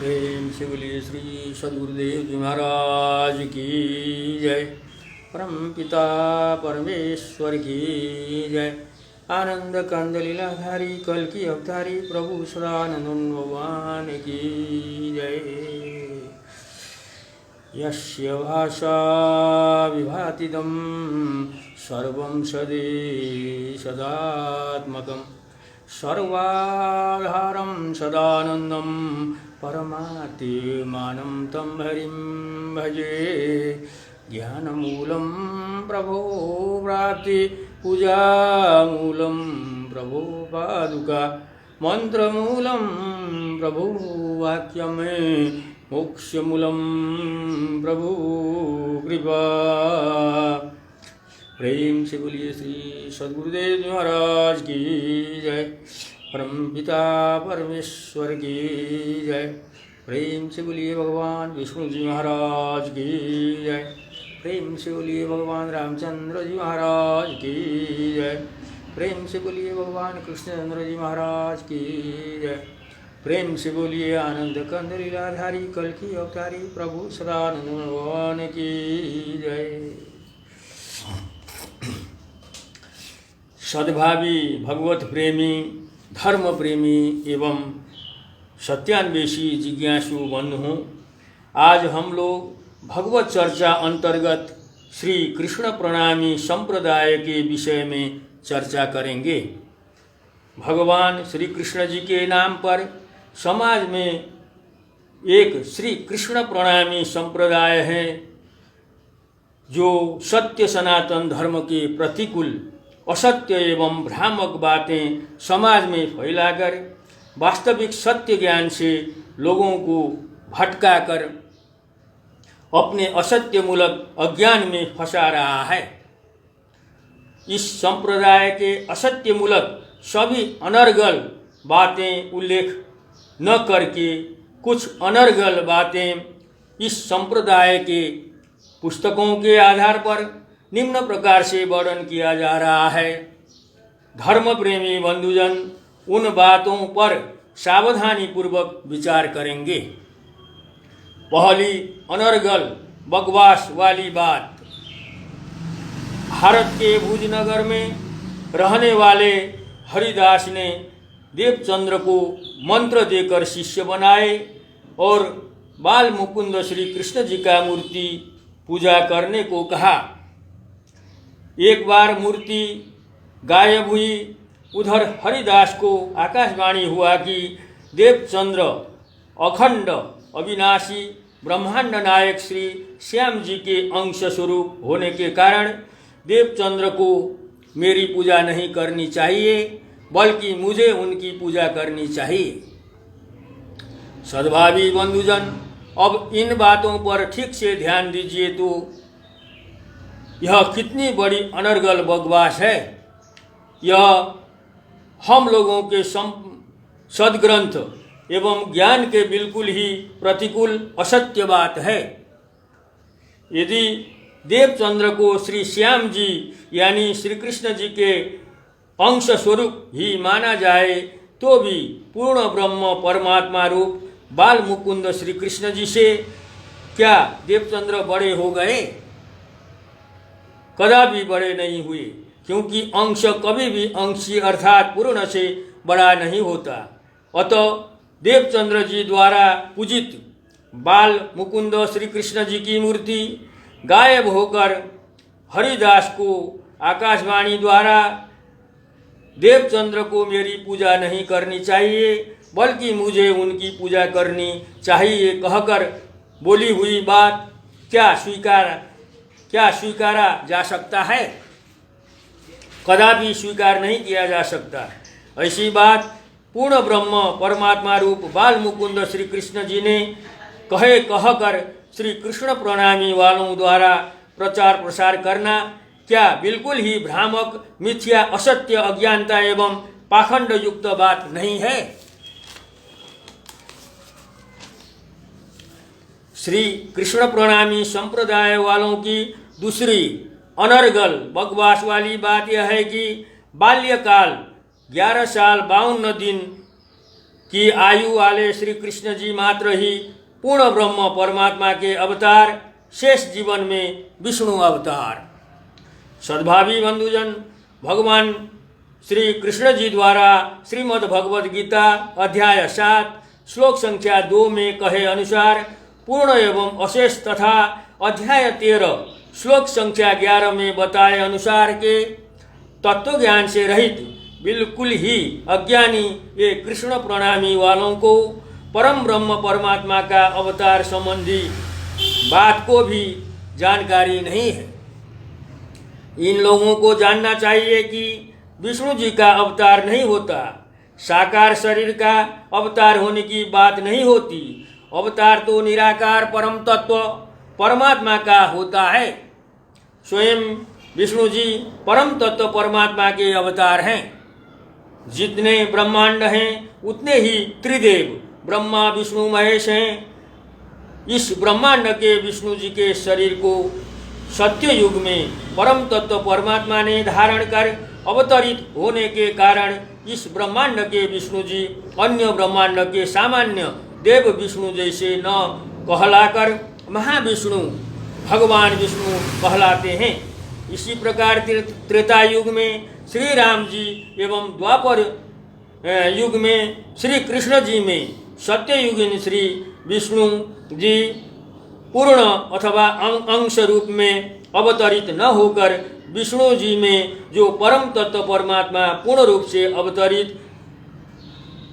प्रेम से बोलिए श्री सद्गुरुदेव जी महाराज की जय। परम पिता परमेश्वर की जय। आनंद कंद लीलाधारी कल की अवतारी प्रभु सदानंद भगवान की जय। यस्य भाषा विभातिदं सर्वं सदात्मकं सर्वाधारं सदानन्दं परमात्मानं तं हरिं भजे। ज्ञानमूलं प्रभो प्राप्ति पूजामूलं प्रभो पादुका मंत्रमूलं प्रभु वाक्यमे मोक्षमूलं प्रभु कृपा। प्रेम से बोलिए श्री सद्गुरुदेव जी महाराज की जय। परम पिता परमेश्वर की जय। प्रेम से बोलिए भगवान विष्णु जी महाराज की जय। प्रेम से बोलिए भगवान रामचंद्र जी महाराज की जय। प्रेम से बोलिए भगवान कृष्णचंद्र जी महाराज की जय। प्रेम से बोलिए आनंद कंद लीलाधारी कल की अवतारी प्रभु सदानंद भगवान की जय। सद्भावी भगवत प्रेमी धर्म प्रेमी एवं सत्यान्वेषी जिज्ञासु बंधुओं, आज हम लोग भगवत चर्चा अंतर्गत श्री कृष्ण प्रणामी संप्रदाय के विषय में चर्चा करेंगे। भगवान श्री कृष्ण जी के नाम पर समाज में एक श्री कृष्ण प्रणामी संप्रदाय है जो सत्य सनातन धर्म के प्रतिकूल असत्य एवं भ्रामक बातें समाज में फैलाकर वास्तविक सत्य ज्ञान से लोगों को भटकाकर अपने असत्यमूलक अज्ञान में फंसा रहा है। इस संप्रदाय के असत्यमूलक सभी अनर्गल बातें उल्लेख न करके कुछ अनर्गल बातें इस संप्रदाय के पुस्तकों के आधार पर निम्न प्रकार से वर्णन किया जा रहा है। धर्म प्रेमी बंधुजन उन बातों पर सावधानी पूर्वक विचार करेंगे। पहली अनर्गल बकवास वाली बात, भारत के भुजनगर में रहने वाले हरिदास ने देवचंद्र को मंत्र देकर शिष्य बनाए और बाल मुकुंद श्री कृष्ण जी का मूर्ति पूजा करने को कहा। एक बार मूर्ति गायब हुई। उधर हरिदास को आकाशवाणी हुआ कि देवचंद्र अखंड अविनाशी ब्रह्मांड नायक श्री श्याम जी के अंश स्वरूप होने के कारण देवचंद्र को मेरी पूजा नहीं करनी चाहिए, बल्कि मुझे उनकी पूजा करनी चाहिए। सद्भावी बंधुजन, अब इन बातों पर ठीक से ध्यान दीजिए तो यह कितनी बड़ी अनर्गल बकवास है। यह हम लोगों के सद्ग्रंथ एवं ज्ञान के बिल्कुल ही प्रतिकूल असत्य बात है। यदि देवचंद्र को श्री श्याम जी यानी श्री कृष्ण जी के अंश स्वरूप ही माना जाए तो भी पूर्ण ब्रह्म परमात्मा रूप बाल मुकुंद श्री कृष्ण जी से क्या देवचंद्र बड़े हो गए? कदापि बड़े नहीं हुए, क्योंकि अंश कभी भी अंशी अर्थात पूर्ण से बड़ा नहीं होता। अतः देवचंद्र जी द्वारा पूजित बाल मुकुंद श्री कृष्ण जी की मूर्ति गायब होकर हरिदास को आकाशवाणी द्वारा देवचंद्र को मेरी पूजा नहीं करनी चाहिए, बल्कि मुझे उनकी पूजा करनी चाहिए कहकर बोली हुई बात क्या स्वीकारा जा सकता है? कदापि स्वीकार नहीं किया जा सकता। ऐसी बात पूर्ण ब्रह्म परमात्मा रूप बाल मुकुंद श्री कृष्ण जी ने कहकर श्री कृष्ण प्रणामी वालों द्वारा प्रचार प्रसार करना क्या बिल्कुल ही भ्रामक मिथ्या असत्य अज्ञानता एवं पाखंड युक्त बात नहीं है? श्री कृष्ण प्रणामी संप्रदाय वालों की दूसरी अनर्गल बकवास वाली बात यह है कि बाल्यकाल 11 साल 52 दिन कि आयु वाले श्री कृष्ण जी मात्र ही पूर्ण ब्रह्म परमात्मा के अवतार, शेष जीवन में विष्णु अवतार। सद्भावी बंधुजन, भगवान श्री कृष्ण जी द्वारा श्रीमद् भगवद गीता अध्याय 7 श्लोक संख्या 2 में कहे अनुसार पूर्ण एवं अशेष तथा अध्याय 13 श्लोक संख्या 11 में बताए अनुसार के तत्व ज्ञान से रहित बिल्कुल ही अज्ञानी ये कृष्ण प्रणामी वालों को परम ब्रह्म परमात्मा का अवतार संबंधी बात को भी जानकारी नहीं है। इन लोगों को जानना चाहिए कि विष्णु जी का अवतार नहीं होता, साकार शरीर का अवतार होने की बात नहीं होती। अवतार तो निराकार परम तत्व परमात्मा का होता है। स्वयं विष्णु जी परम तत्व परमात्मा के अवतार हैं। जितने ब्रह्मांड हैं उतने ही त्रिदेव ब्रह्मा विष्णु महेश हैं। इस ब्रह्मांड के विष्णु जी के शरीर को सत्य युग में परम तत्व परमात्मा ने धारण कर अवतरित होने के कारण इस ब्रह्मांड के विष्णु जी अन्य ब्रह्मांड के सामान्य देव विष्णु जैसे न कहलाकर महाविष्णु भगवान विष्णु कहलाते हैं। इसी प्रकार त्रेता युग में श्री राम जी एवं द्वापर युग में श्री कृष्ण जी में सत्ययुगीन श्री विष्णु जी पूर्ण अथवा अंश रूप में अवतरित न होकर विष्णु जी में जो परम तत्व परमात्मा पूर्ण रूप से अवतरित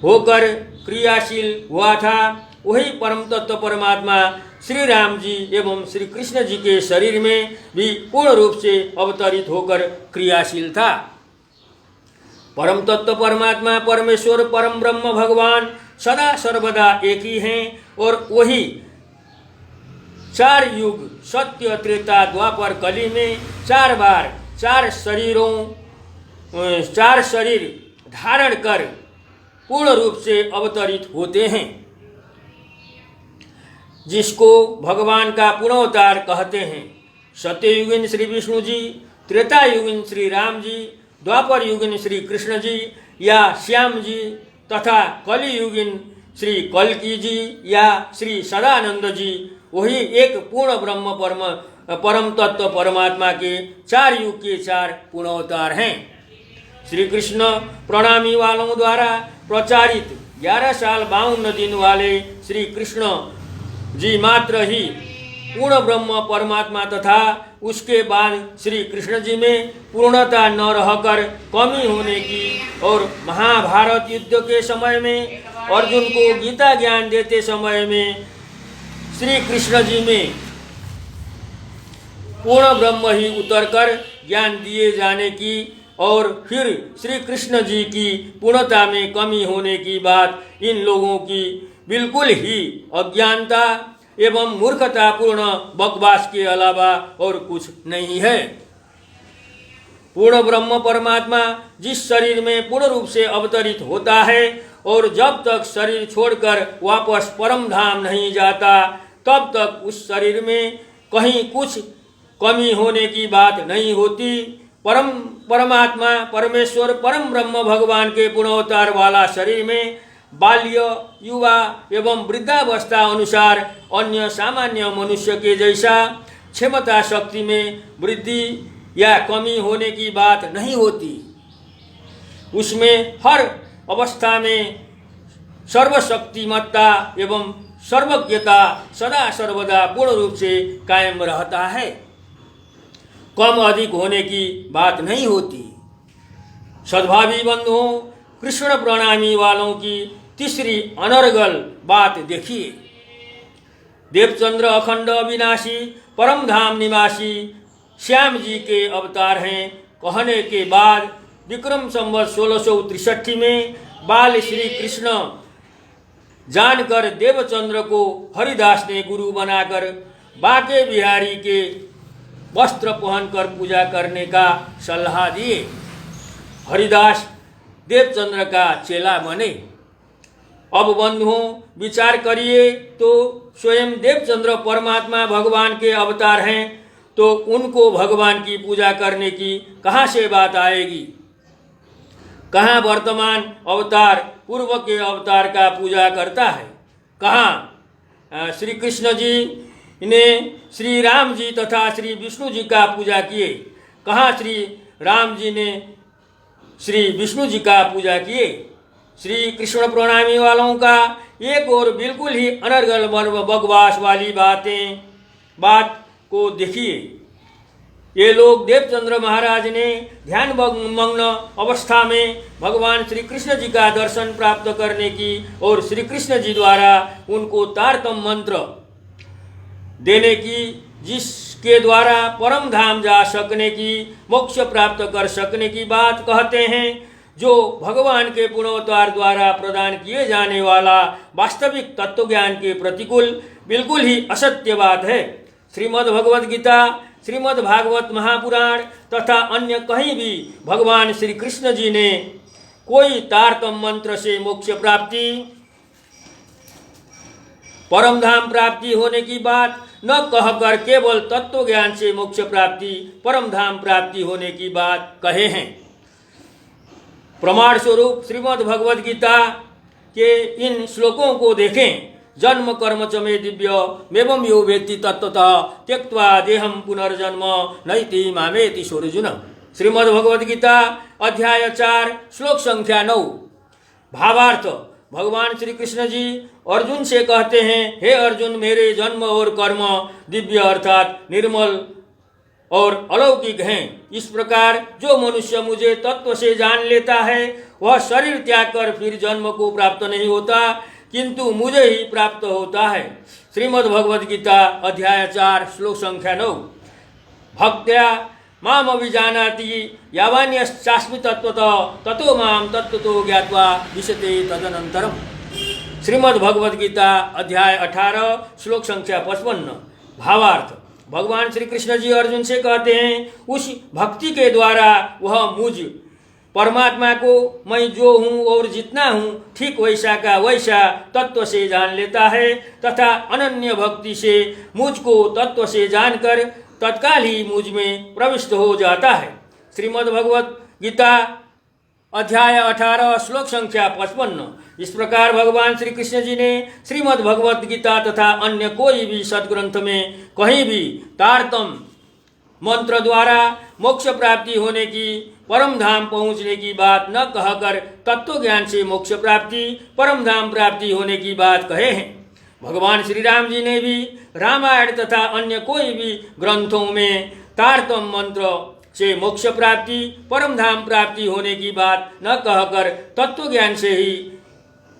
होकर क्रियाशील हुआ था, वही परम तत्व परमात्मा श्री राम जी एवं श्री कृष्ण जी के शरीर में भी पूर्ण रूप से अवतरित होकर क्रियाशील था। परम तत्व परमात्मा परमेश्वर परम ब्रह्म भगवान सदा सर्वदा एक ही हैं और वही 4 युग सत्य त्रेता द्वापर कली में 4 बार 4 शरीर धारण कर पूर्ण रूप से अवतरित होते हैं, जिसको भगवान का पूर्णावतार कहते हैं। सत्ययुगीन श्री विष्णु जी, त्रेता युगीन श्री राम जी, द्वापर युगीन श्री कृष्ण जी या श्याम जी तथा कली युगीन श्री कल्की जी या श्री सदानंद जी वही एक पूर्ण ब्रह्म परम तत्व परमात्मा के 4 युग के 4 पूर्णावतार हैं। श्री कृष्ण प्रणामी वालों द्वारा प्रचारित 11 साल 52 दिन वाले श्री कृष्ण जी मात्र ही पूर्ण ब्रह्म परमात्मा तथा उसके बाद श्री कृष्ण जी में पूर्णता न रहकर कमी होने की और महाभारत युद्ध के समय में अर्जुन को गीता ज्ञान देते समय में श्री कृष्ण जी में पूर्ण ब्रह्म ही उतरकर ज्ञान दिए जाने की और फिर श्री कृष्ण जी की पूर्णता में कमी होने की बात इन लोगों की बिल्कुल ही अज्ञानता एवं मूर्खतापूर्ण बकवास के अलावा और कुछ नहीं है। पूर्ण ब्रह्म परमात्मा जिस शरीर में पूर्ण रूप से अवतरित होता है और जब तक शरीर छोड़कर वापस परम धाम नहीं जाता तब तक उस शरीर में कहीं कुछ कमी होने की बात नहीं होती। परमात्मा परमेश्वर परम ब्रह्म भगवान के पूर्णावतार वाला शरीर में बाल्य युवा एवं वृद्धावस्था अनुसार अन्य सामान्य मनुष्य के जैसा क्षमता शक्ति में वृद्धि या कमी होने की बात नहीं होती। उसमें हर अवस्था में सर्वशक्तिमत्ता एवं सर्वज्ञता सदा सर्वदा पूर्ण रूप से कायम रहता है। कम अधिक होने की बात नहीं होती। सद्भावी बंधुओं, कृष्ण प्रणामी वालों की तीसरी अनर्गल बात देखिए। देवचंद्र अखंड अविनाशी परम धाम निवासी श्याम जी के अवतार हैं कहने के बाद विक्रम संवत 1663 में बाल श्री कृष्ण जानकर देवचंद्र को हरिदास ने गुरु बनाकर बाके बिहारी के वस्त्र पहनकर पूजा करने का सलाह दिए। हरिदास देवचंद्र का चेला बने। अब बंधुओं विचार करिए तो स्वयं देवचंद्र परमात्मा भगवान के अवतार हैं तो उनको भगवान की पूजा करने की कहाँ से बात आएगी। कहाँ वर्तमान अवतार पूर्व के अवतार का पूजा करता है? कहाँ श्री कृष्ण जी ने श्री राम जी तथा श्री विष्णु जी का पूजा किए? कहाँ श्री राम जी ने श्री विष्णु जी का पूजा किए? श्री कृष्ण प्रणामी वालों का एक और बिल्कुल ही अनर्गल बकवास वाली बात को देखिए। ये लोग देवचंद्र महाराज ने ध्यान मग्न अवस्था में भगवान श्री कृष्ण जी का दर्शन प्राप्त करने की और श्री कृष्ण जी द्वारा उनको तारतम मंत्र देने की, जिसके द्वारा परम धाम जा सकने की, मोक्ष प्राप्त कर सकने की बात कहते हैं, जो भगवान के पुनोत्तार द्वारा प्रदान किए जाने वाला वास्तविक तत्व ज्ञान के प्रतिकूल बिल्कुल ही असत्य बात है। श्रीमद् भगवद गीता, श्रीमद् भागवत महापुराण तथा अन्य कहीं भी भगवान श्री कृष्ण जी ने कोई तारतम मंत्र से मोक्ष प्राप्ति, परम धाम प्राप्ति होने की बात न कहकर केवल तत्व ज्ञान से मोक्ष प्राप्ति, परम धाम प्राप्ति होने की बात कहे हैं। प्रमाण स्वरूप श्रीमद् भगवद गीता के इन श्लोकों को देखें। जन्म कर्म च मे दिव्य मेवं यो वेत्ति तत्त्वतः त्यक्त्वा देहम पुनर्जन्म नैति मामेति सोऽर्जुन। श्रीमद् भगवद गीता अध्याय 4 श्लोक संख्या 9। भावार्थ: भगवान श्री कृष्ण जी अर्जुन से कहते हैं, हे अर्जुन, मेरे जन्म और कर्म दिव्य अर्थात निर्मल और अलौकिक हैं। इस प्रकार जो मनुष्य मुझे तत्व से जान लेता है वह शरीर त्याग कर फिर जन्म को प्राप्त नहीं होता, किंतु मुझे ही प्राप्त होता है। श्रीमद् भगवद गीता अध्याय 4 श्लोक संख्या 9। भक्त्या माम अभिजानाति यावान्यश्चास्मि तत्त्वतः ततो माम तत्त्वतो ज्ञात्वा विशते तदनन्तरम्। श्रीमद् भगवद गीता अध्याय 18 श्लोक संख्या 55। भावार्थ: भगवान श्री कृष्ण जी अर्जुन से कहते हैं, उस भक्ति के द्वारा वह मुझ परमात्मा को मैं जो हूँ और जितना हूँ ठीक वैसा का वैसा तत्व से जान लेता है तथा अनन्य भक्ति से मुझको तत्व से जानकर तत्काल ही मुझ में प्रविष्ट हो जाता है। श्रीमद् भगवद गीता अध्याय 18 श्लोक संख्या 55। इस प्रकार भगवान श्री कृष्ण जी ने श्रीमद् भगवद गीता तथा अन्य कोई भी सदग्रंथ में कहीं भी तारतम मंत्र द्वारा मोक्ष प्राप्ति होने की, परम धाम पहुँचने की बात न कहकर तत्व ज्ञान से मोक्ष प्राप्ति, परम धाम प्राप्ति होने की बात कहे हैं। भगवान श्री राम जी ने भी रामायण तथा अन्य कोई भी ग्रंथों में तारतम मंत्र से मोक्ष प्राप्ति, परम धाम प्राप्ति होने की बात न कहकर तत्व ज्ञान से ही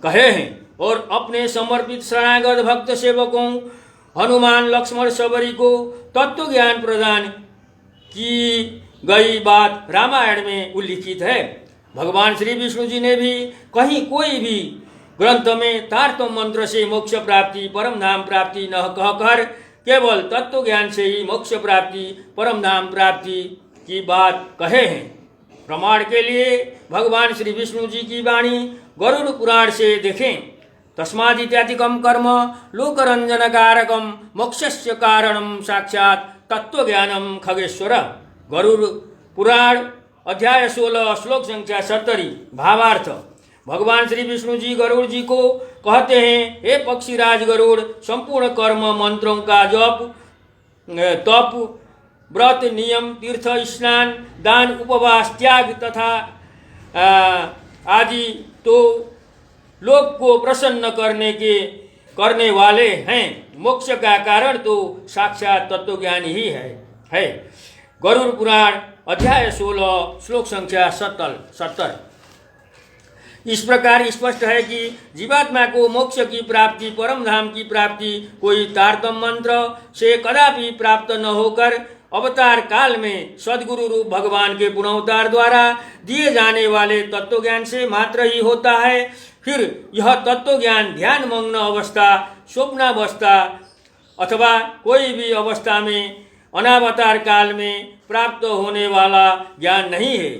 कहे हैं और अपने समर्पित शरणागत भक्त सेवकों हनुमान, लक्ष्मण, सबरी को तत्व ज्ञान प्रदान की गई बात रामायण में उल्लिखित है। भगवान श्री विष्णु जी ने भी कहीं कोई भी ग्रंथ में तारतम मंत्र से मोक्ष प्राप्ति, परम धाम प्राप्ति न कहकर केवल तत्व ज्ञान से ही मोक्ष प्राप्ति, परम धाम प्राप्ति की बात कहे हैं। प्रमाण के लिए भगवान श्री विष्णु जी की वाणी गरुड़ पुराण से देखें। तस्मादित्यादिकं कर्म लोकरंजनकारकं मोक्षस्य कारणं साक्षात् तत्वज्ञानम खगेश्वर। गरुड़ पुराण अध्याय 16 श्लोक संख्या 70। भावार्थ: भगवान श्री विष्णु जी गरुड़ जी को कहते हैं, हे पक्षीराज गरुड़, संपूर्ण कर्म मंत्रों का जप, तप, व्रत, नियम, तीर्थ, स्नान, दान, उपवास, त्याग तथा आदि तो लोक को प्रसन्न करने वाले हैं। मोक्ष का कारण तो साक्षात तत्वज्ञान ही है। गरुड़ पुराण अध्याय 16 श्लोक संख्या 70। इस प्रकार स्पष्ट है कि जीवात्मा को मोक्ष की प्राप्ति, परम धाम की प्राप्ति कोई तारतम मंत्र से कदापि प्राप्त न होकर अवतार काल में सद्गुरु रूप भगवान के पुनःअवतार द्वारा दिए जाने वाले तत्व ज्ञान से मात्र ही होता है। फिर यह तत्व ज्ञान ध्यान मग्न अवस्था, स्वप्नावस्था अथवा कोई भी अवस्था में अनावतार काल में प्राप्त होने वाला ज्ञान नहीं है।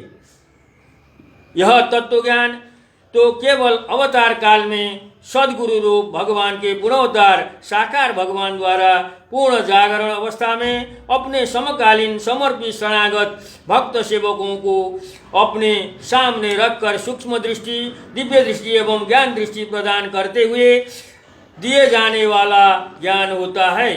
यह तत्व ज्ञान तो केवल अवतार काल में सदगुरु रूप भगवान के पुनःअवतार साकार भगवान द्वारा पूर्ण जागरण अवस्था में अपने समकालीन समर्पित शरणागत भक्त सेवकों को अपने सामने रखकर सूक्ष्म दृष्टि, दिव्य दृष्टि एवं ज्ञान दृष्टि प्रदान करते हुए दिए जाने वाला ज्ञान होता है।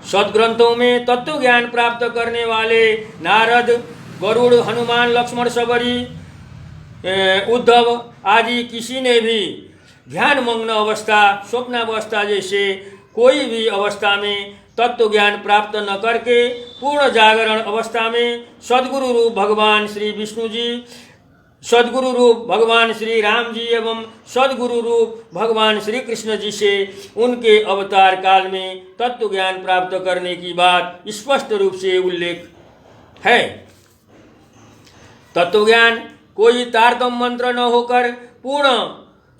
सदग्रंथों में तत्व ज्ञान प्राप्त करने वाले नारद, गरुड़, हनुमान, लक्ष्मण, सबरी, उद्धव आदि किसी ने भी ध्यानमग्न अवस्था, स्वप्नावस्था जैसे कोई भी अवस्था में तत्व ज्ञान प्राप्त न करके पूर्ण जागरण अवस्था में सद्गुरु रूप भगवान श्री विष्णु जी, सद्गुरु रूप भगवान श्री राम जी एवं सद्गुरु रूप भगवान श्री कृष्ण जी से उनके अवतार काल में तत्व ज्ञान प्राप्त करने की बात स्पष्ट रूप से उल्लेख है। तत्व ज्ञान कोई तारतम मंत्र न होकर पूर्ण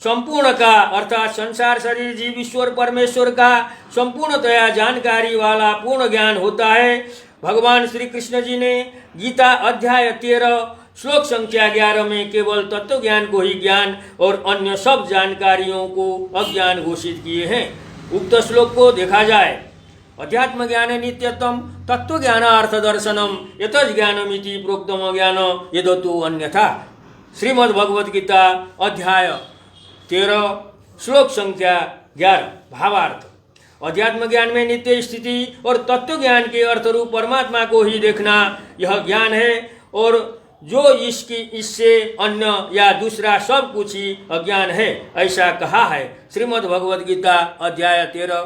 संपूर्ण का अर्थात संसार, शरीर, जीव, ईश्वर, परमेश्वर का संपूर्णतया जानकारी वाला पूर्ण ज्ञान होता है। भगवान श्री कृष्ण जी ने गीता अध्याय 13 श्लोक संख्या 11 में केवल तत्व ज्ञान को ही ज्ञान और अन्य सब जानकारियों को अज्ञान घोषित किए हैं। उक्त श्लोक को देखा जाए, अध्यात्म ज्ञान नित्यतम तत्व ज्ञानार्थ दर्शनम यतज ज्ञानमिति प्रोक्तम ज्ञान यदतो अन्यथा। श्रीमद् भगवद गीता अध्याय 13 श्लोक संख्या 11। भावार्थ, अध्यात्म ज्ञान में नित्य स्थिति और तत्व ज्ञान के अर्थ रूप परमात्मा को ही देखना यह ज्ञान है, और जो इससे अन्य या दूसरा सब कुछ ही अज्ञान है, ऐसा कहा है। श्रीमद् भगवद गीता अध्याय 13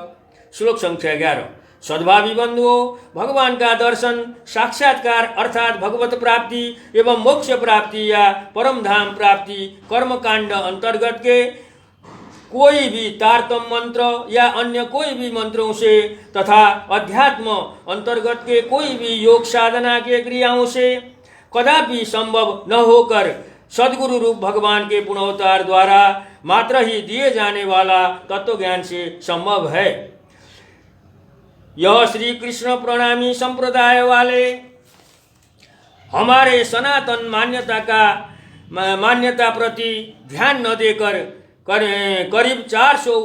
श्लोक संख्या 11। सद्भावी बंधुओं, भगवान का दर्शन, साक्षात्कार अर्थात भगवत प्राप्ति एवं मोक्ष प्राप्ति या परम धाम प्राप्ति कर्मकांड अंतर्गत के कोई भी तारतम मंत्र या अन्य कोई भी मंत्रों से तथा अध्यात्म अंतर्गत के कोई भी योग साधना के क्रियाओं से कदापि संभव न होकर सद्गुरु रूप भगवान के पुनःअवतार द्वारा मात्र ही दिए जाने वाला तत्व ज्ञान से संभव है। यह श्री कृष्ण प्रणामी संप्रदाय वाले हमारे सनातन मान्यता प्रति ध्यान न देकर करीब 400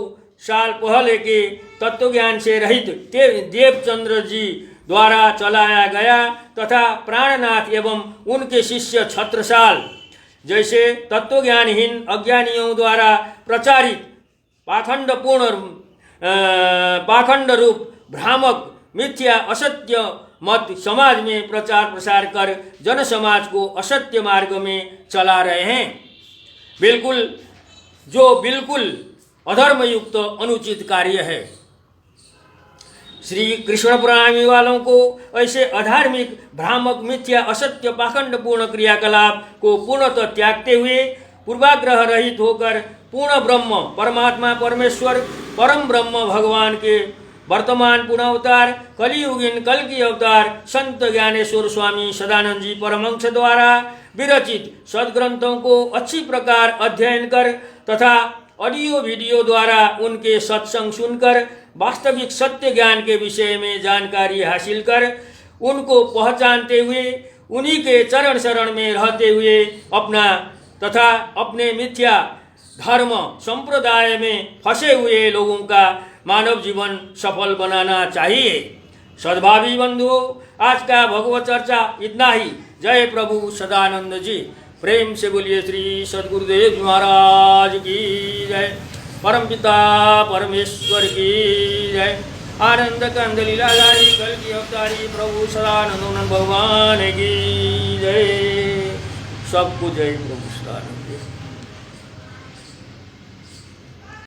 साल पहले के तत्वज्ञान से रहित देवचंद्र जी द्वारा चलाया गया तथा प्राणनाथ एवं उनके शिष्य छत्रसाल जैसे तत्वज्ञानहीन अज्ञानियों द्वारा प्रचारित पाखंड रूप भ्रामक मिथ्या असत्य मत समाज में प्रचार प्रसार कर जन समाज को असत्य मार्ग में चला रहे हैं, बिल्कुल अधर्मयुक्त अनुचित कार्य है। श्री कृष्ण प्रणामी वालों को ऐसे अधार्मिक, भ्रामक, मिथ्या, असत्य, पाखंडपूर्ण क्रियाकलाप को पूर्णतः त्यागते हुए पूर्वाग्रह रहित होकर पूर्ण ब्रह्म परमात्मा परमेश्वर परम ब्रह्म भगवान के वर्तमान पुनःअवतार कलियुगीन कल की अवतार संत ज्ञानेश्वर स्वामी सदानंद जी परमहंस द्वारा विरचित सदग्रंथों को अच्छी प्रकार अध्ययन कर तथा ऑडियो वीडियो द्वारा उनके सत्संग सुनकर वास्तविक सत्य ज्ञान के विषय में जानकारी हासिल कर उनको पहचानते हुए उन्हीं के चरण शरण में रहते हुए अपना तथा अपने मिथ्या धर्म संप्रदाय में फंसे हुए लोगों का मानव जीवन सफल बनाना चाहिए। सद्भावी बंधुओं, आज का भगवत चर्चा इतना ही। जय प्रभु सदानंद जी। प्रेम से बोलिए श्री सद्गुरुदेव जी महाराज की जय। परमपिता परमेश्वर की जय। आनंद कंद लीलाधारी कल की अवतारी प्रभु सदानंद भगवान की जय। सबको जय प्रभु सदानंद।